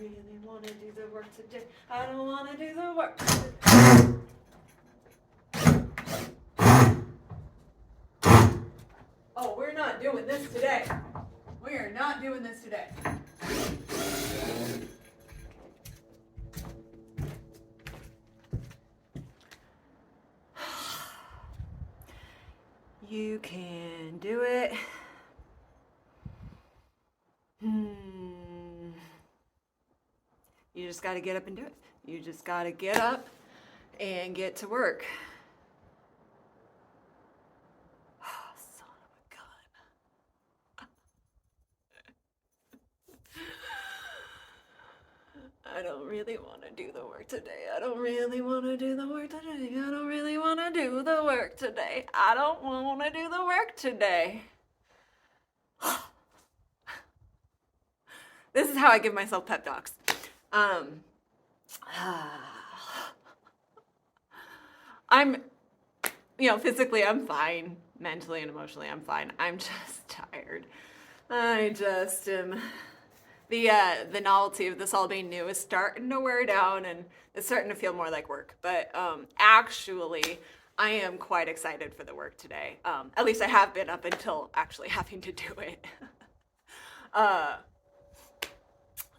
really want to do the work today. I don't want to do the work today. Oh, we're not doing this today. We are not doing this today. You can do it. You just got to get up and do it. You just got to get up and get to work. Son of a gun. I don't really want to do the work today. I don't really want to do the work today. I don't really want to do the work today. I don't want to do the work today. This is how I give myself pep talks. I'm, physically I'm fine. Mentally and emotionally I'm fine. I'm just tired. I just am. The novelty of this all being new is starting to wear down, and it's starting to feel more like work. But actually, I am quite excited for the work today. At least I have been up until actually having to do it.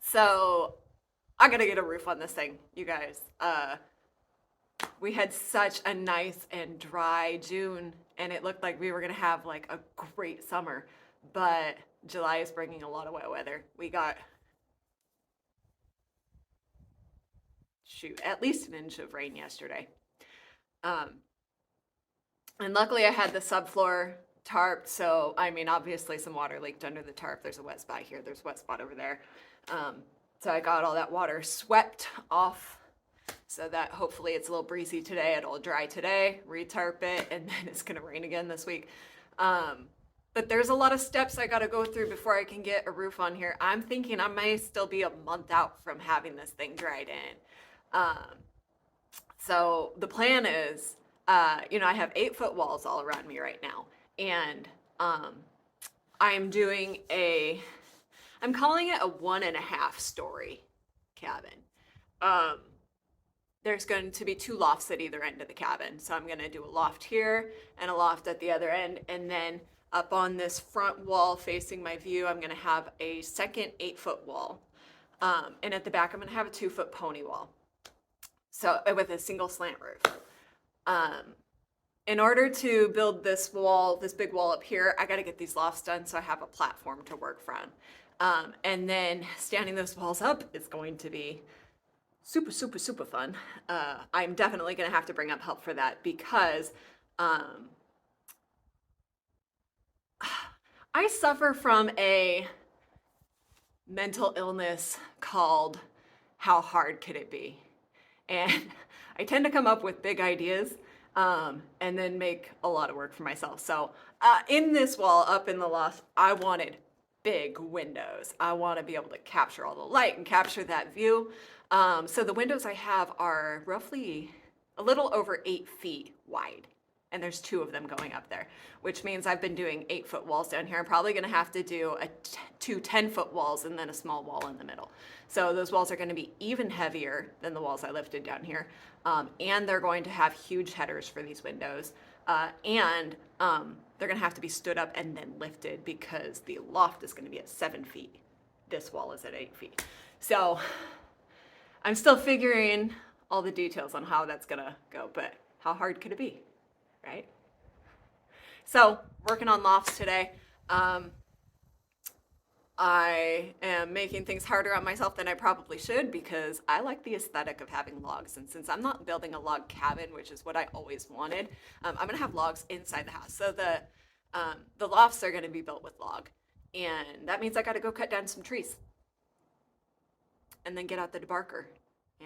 So I gotta get a roof on this thing, you guys. We had such a nice and dry June, and it looked like we were gonna have like a great summer, but July is bringing a lot of wet weather. We got, at least an inch of rain yesterday. And luckily I had the subfloor tarp, so obviously some water leaked under the tarp. There's a wet spot here, there's a wet spot over there. So I got all that water swept off so that hopefully it's a little breezy today. It'll dry today, retarp it, and then it's gonna rain again this week. But there's a lot of steps I gotta go through before I can get a roof on here. I'm thinking I may still be a month out from having this thing dried in. So the plan is, I have 8-foot walls all around me right now. And I'm doing I'm calling it a 1.5 story cabin. There's going to be 2 lofts at either end of the cabin. So I'm gonna do a loft here and a loft at the other end. And then up on this front wall facing my view, I'm gonna have a second 8-foot wall. And at the back, I'm gonna have a 2-foot pony wall. So with a single slant roof. In order to build this wall, this big wall up here, I gotta get these lofts done so I have a platform to work from. And then standing those walls up is going to be super, super, super fun. I'm definitely gonna have to bring up help for that because I suffer from a mental illness called how hard could it be? And I tend to come up with big ideas and then make a lot of work for myself. So in this wall up in the loft, I wanted big windows. I want to be able to capture all the light and capture that view. So the windows I have are roughly a little over 8 feet wide. And there's 2 of them going up there, which means I've been doing 8-foot walls down here. I'm probably gonna have to do 2 10-foot walls and then a small wall in the middle. So those walls are gonna be even heavier than the walls I lifted down here. And they're going to have huge headers for these windows. And they're gonna have to be stood up and then lifted because the loft is gonna be at 7 feet. This wall is at 8 feet. So I'm still figuring all the details on how that's gonna go, but how hard could it be? Right? So working on lofts today. I am making things harder on myself than I probably should because I like the aesthetic of having logs. And since I'm not building a log cabin, which is what I always wanted, I'm gonna have logs inside the house. So the lofts are gonna be built with log. And that means I gotta go cut down some trees and then get out the debarker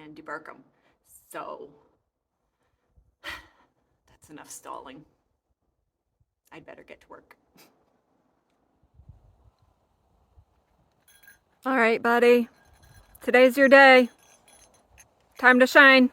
and debark them. So that's enough stalling. I'd better get to work. All right, buddy. Today's your day. Time to shine.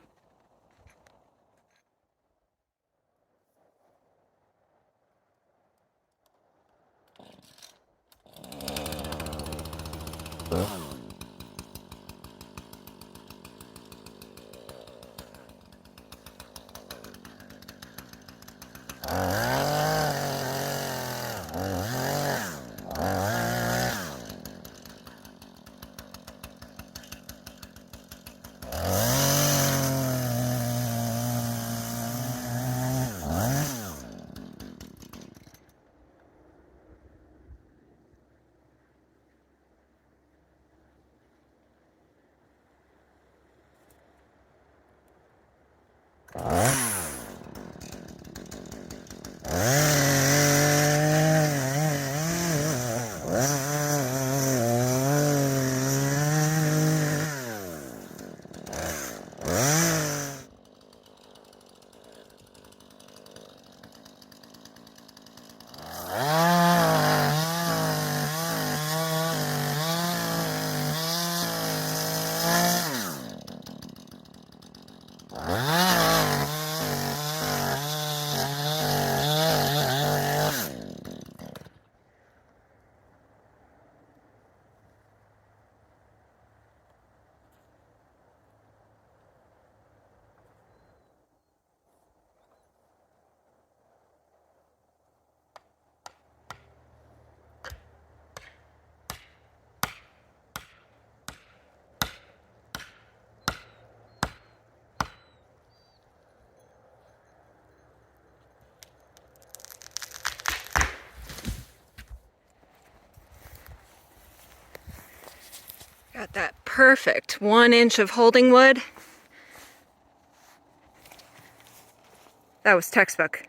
Got that perfect 1 inch of holding wood. That was textbook.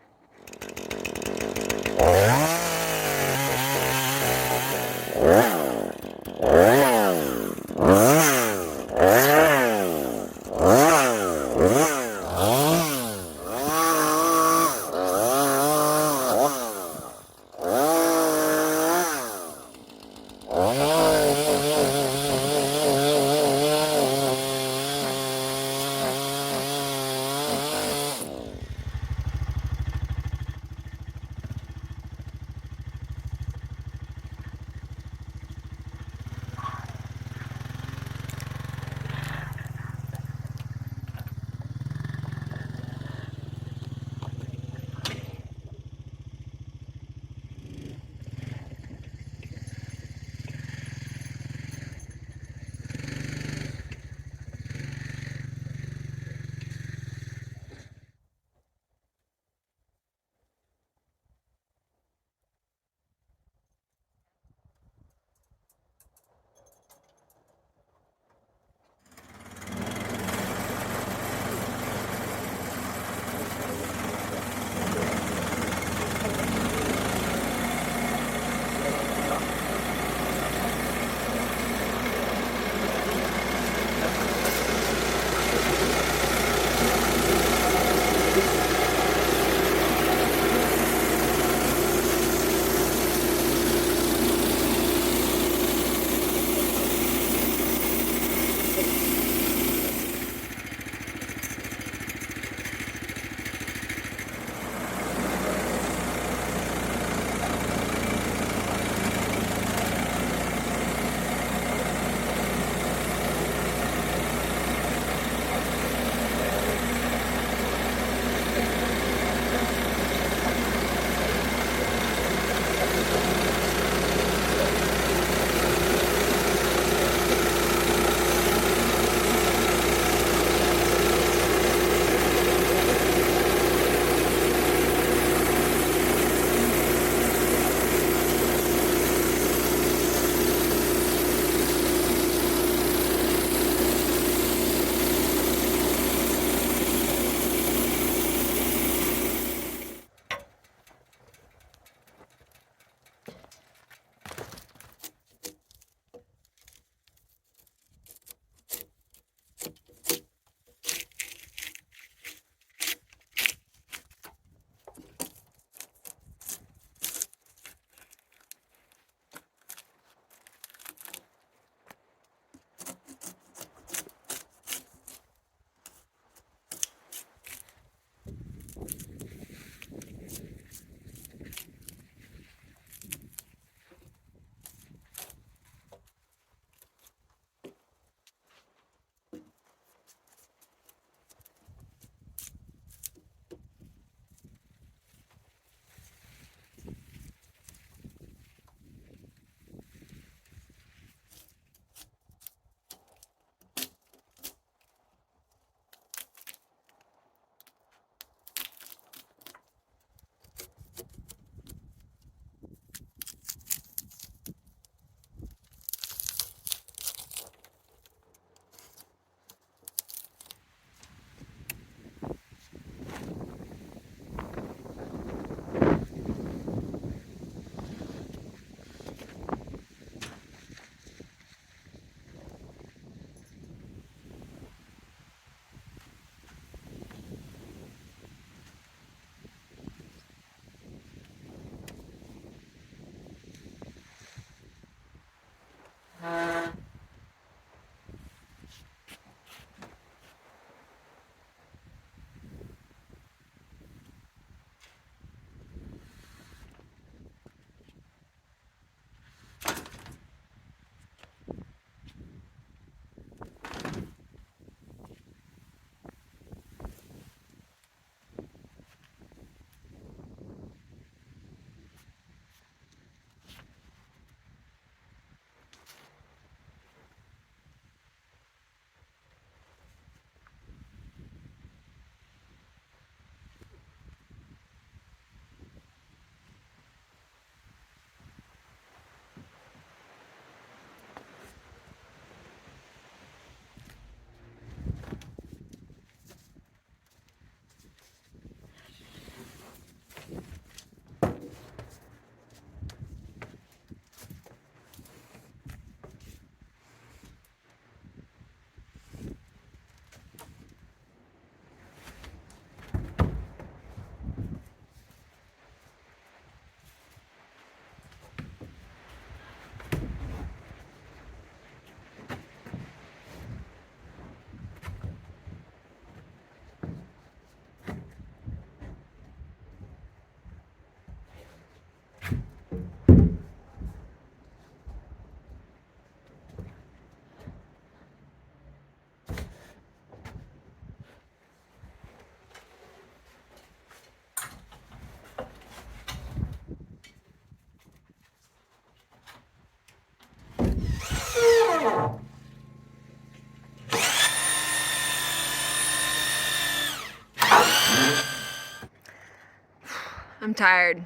tired.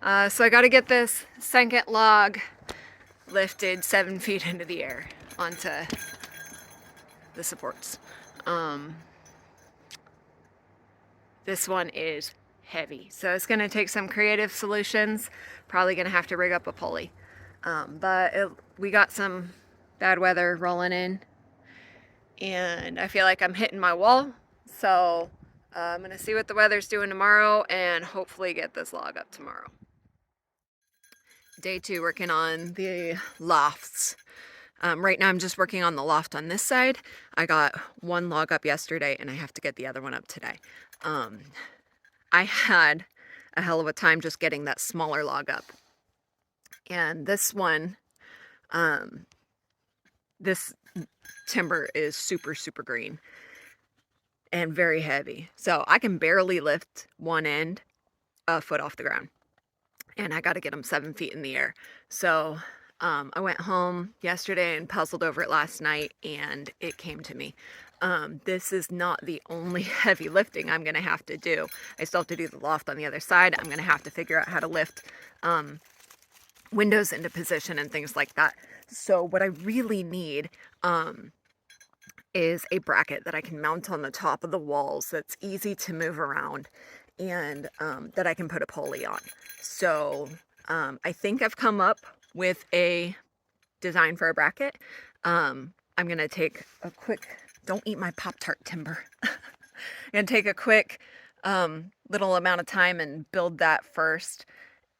So I got to get this second log lifted 7 feet into the air onto the supports. This one is heavy, so it's going to take some creative solutions. Probably going to have to rig up a pulley. We got some bad weather rolling in, and I feel like I'm hitting my wall. So I'm going to see what the weather's doing tomorrow and hopefully get this log up tomorrow. Day 2 working on the lofts. Right now I'm just working on the loft on this side. I got one log up yesterday and I have to get the other one up today. I had a hell of a time just getting that smaller log up. And this one, this timber is super, super green and very heavy. So I can barely lift one end a foot off the ground. And I got to get them 7 feet in the air. So I went home yesterday and puzzled over it last night, and it came to me. This is not the only heavy lifting I'm going to have to do. I still have to do the loft on the other side. I'm going to have to figure out how to lift windows into position and things like that. So what I really need is a bracket that I can mount on the top of the walls that's easy to move around, and that I can put a pulley on. So I think I've come up with a design for a bracket. I'm going to take a quick, don't eat my Pop-Tart timber. I'm going to take a quick little amount of time and build that first.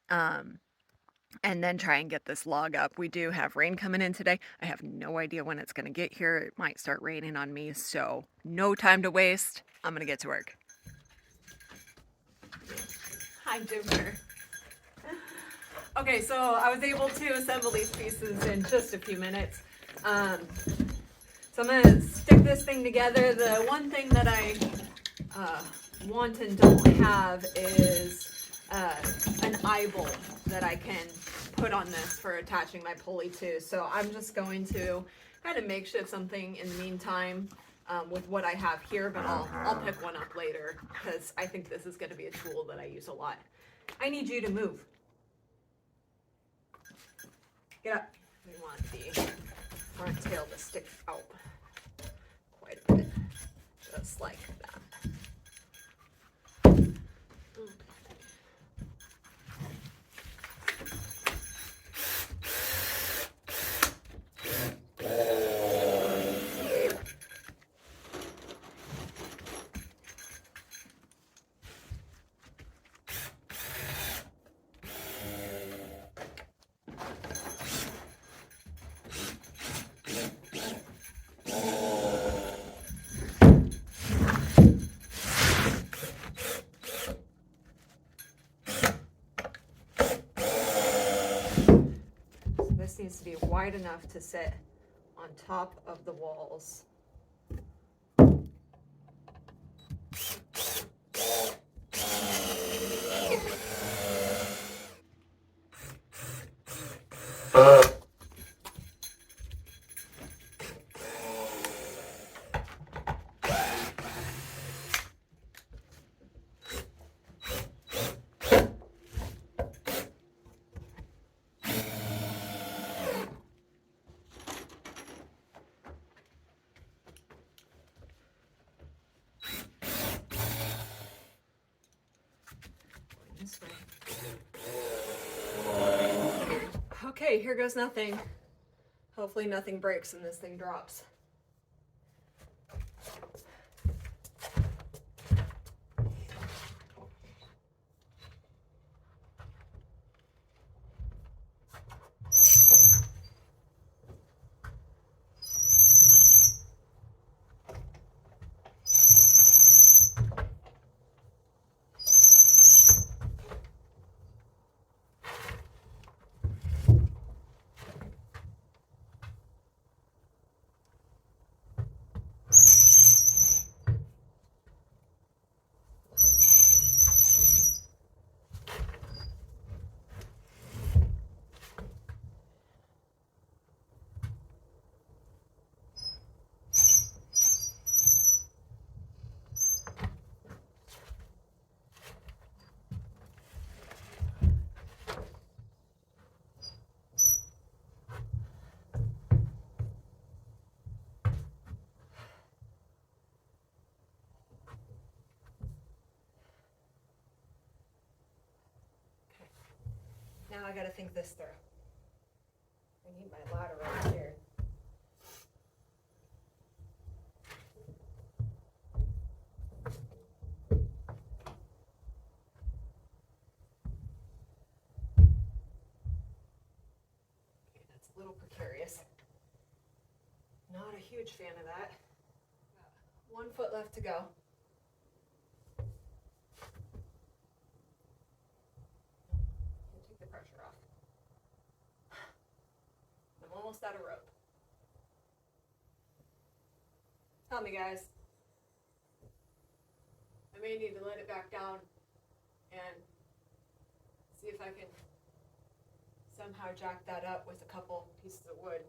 And then try and get this log up. We do have rain coming in today. I have no idea when it's going to get here. It might start raining on me, so no time to waste. I'm going to get to work. Hi, Junior. Okay, so I was able to assemble these pieces in just a few minutes. So I'm going to stick this thing together. The one thing that I want and don't have is an eyeball that I can put on this for attaching my pulley to. So I'm just going to kind of makeshift something in the meantime with what I have here, but I'll pick one up later because I think this is going to be a tool that I use a lot. I need you to move. Get up. We want the front tail to stick out quite a bit, just like that. This needs to be wide enough to sit on top of the walls. This way. Okay, here goes nothing. Hopefully nothing breaks and this thing drops. Now I gotta think this through. I need my ladder over here. Okay, that's a little precarious. Not a huge fan of that. Got 1 foot left to go. Take the pressure off. I'm almost out of rope. Tell me, guys. I may need to let it back down and see if I can somehow jack that up with a couple pieces of wood.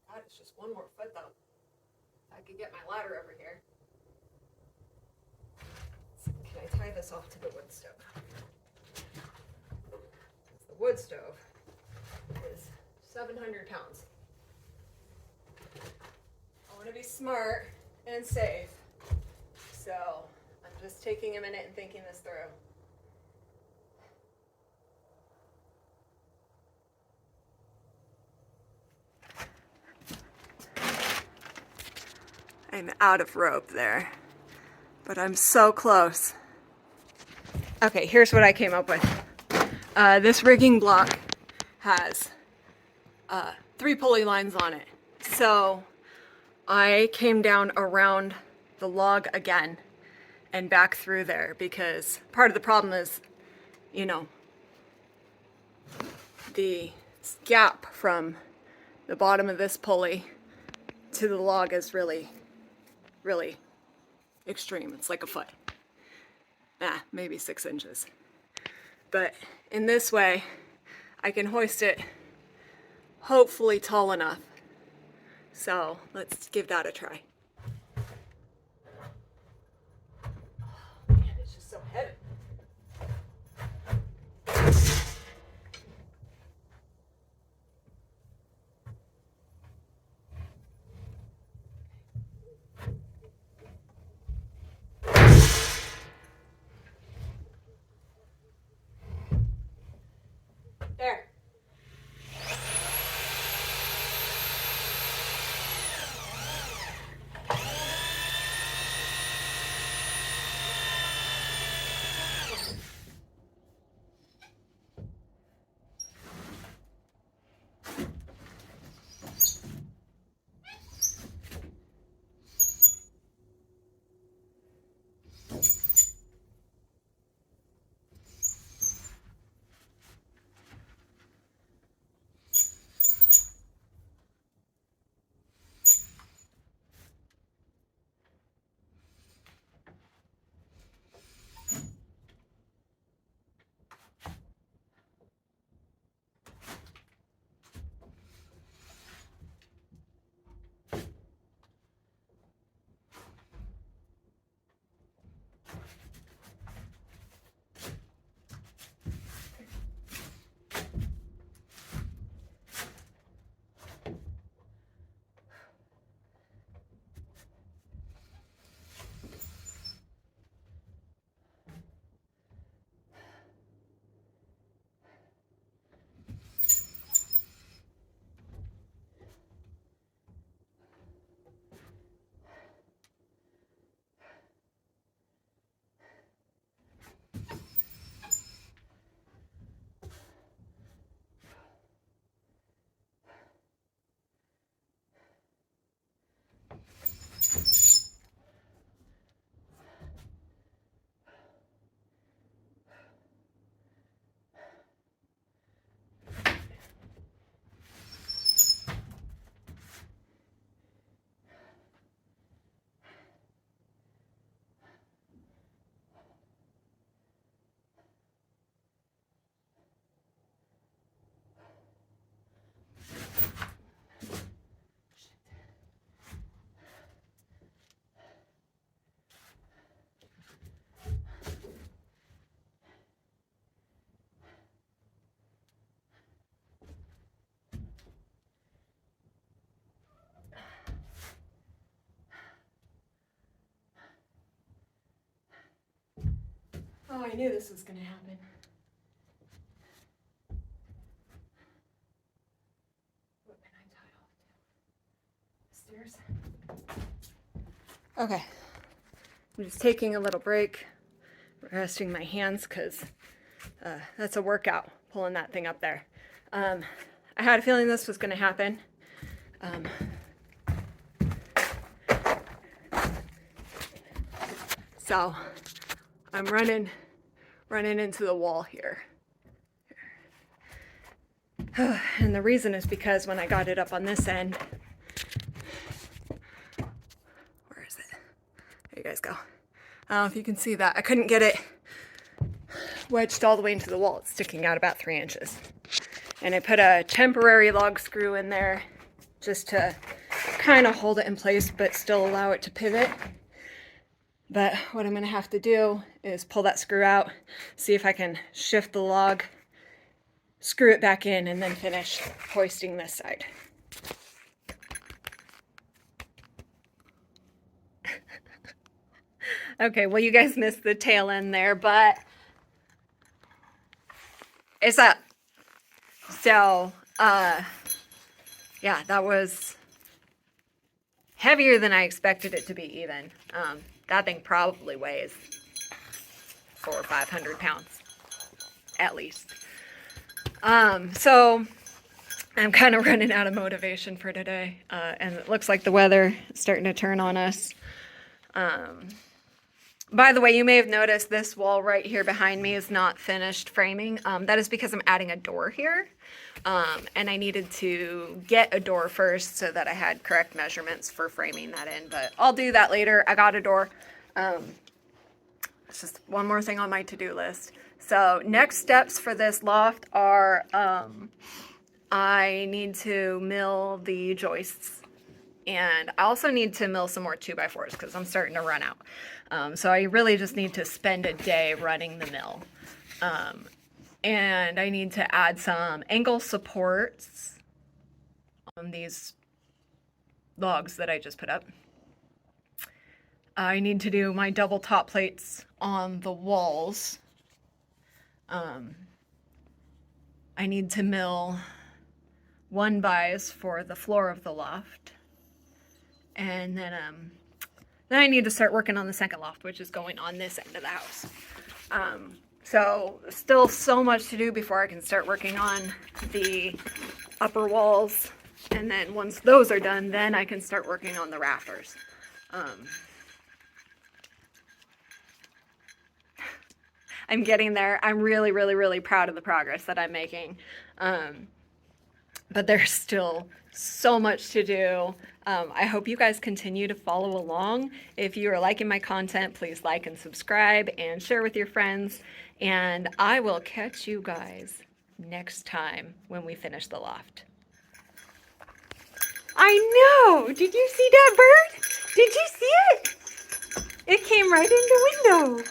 God, it's just 1 more foot though. I could get my ladder over here. So can I tie this off to the wood stove? The wood stove is 700 pounds. I want to be smart and safe. So I'm just taking a minute and thinking this through. I'm out of rope there, but I'm so close. Okay, here's what I came up with. This rigging block has 3 pulley lines on it. So I came down around the log again and back through there because part of the problem is, you know, the gap from the bottom of this pulley to the log is really extreme. It's like a foot. Maybe 6 inches. But in this way, I can hoist it hopefully tall enough. So let's give that a try. Oh, man, it's just so heavy. There. I knew this was going to happen. What can I tie off to? Stairs. Okay. I'm just taking a little break, resting my hands because that's a workout, pulling that thing up there. I had a feeling this was going to happen. So I'm running into the wall here. And the reason is because when I got it up on this end, where is it? There you guys go. I don't know if you can see that. I couldn't get it wedged all the way into the wall. It's sticking out about 3 inches. And I put a temporary log screw in there just to kind of hold it in place, but still allow it to pivot. But what I'm going to have to do is pull that screw out, see if I can shift the log, screw it back in, and then finish hoisting this side. Okay, well, you guys missed the tail end there, but it's up. So, yeah, that was heavier than I expected it to be even. That thing probably weighs 400 or 500 pounds, at least. So I'm kind of running out of motivation for today, and it looks like the weather is starting to turn on us. By the way, you may have noticed this wall right here behind me is not finished framing. That is because I'm adding a door here, and I needed to get a door first so that I had correct measurements for framing that in, but I'll do that later. I got a door. It's just one more thing on my to-do list. So next steps for this loft are I need to mill the joists, and I also need to mill some more 2x4s because I'm starting to run out. So I really just need to spend a day running the mill. And I need to add some angle supports on these logs that I just put up. I need to do my double top plates on the walls. I need to mill 1x for the floor of the loft. And then I need to start working on the second loft, which is going on this end of the house. So still so much to do before I can start working on the upper walls. And then once those are done, then I can start working on the rafters. I'm getting there. I'm really, really, really proud of the progress that I'm making. But there's still so much to do. I hope you guys continue to follow along. If you are liking my content, please like and subscribe and share with your friends. And I will catch you guys next time when we finish the loft. I know! Did you see that bird? Did you see it? It came right in the window.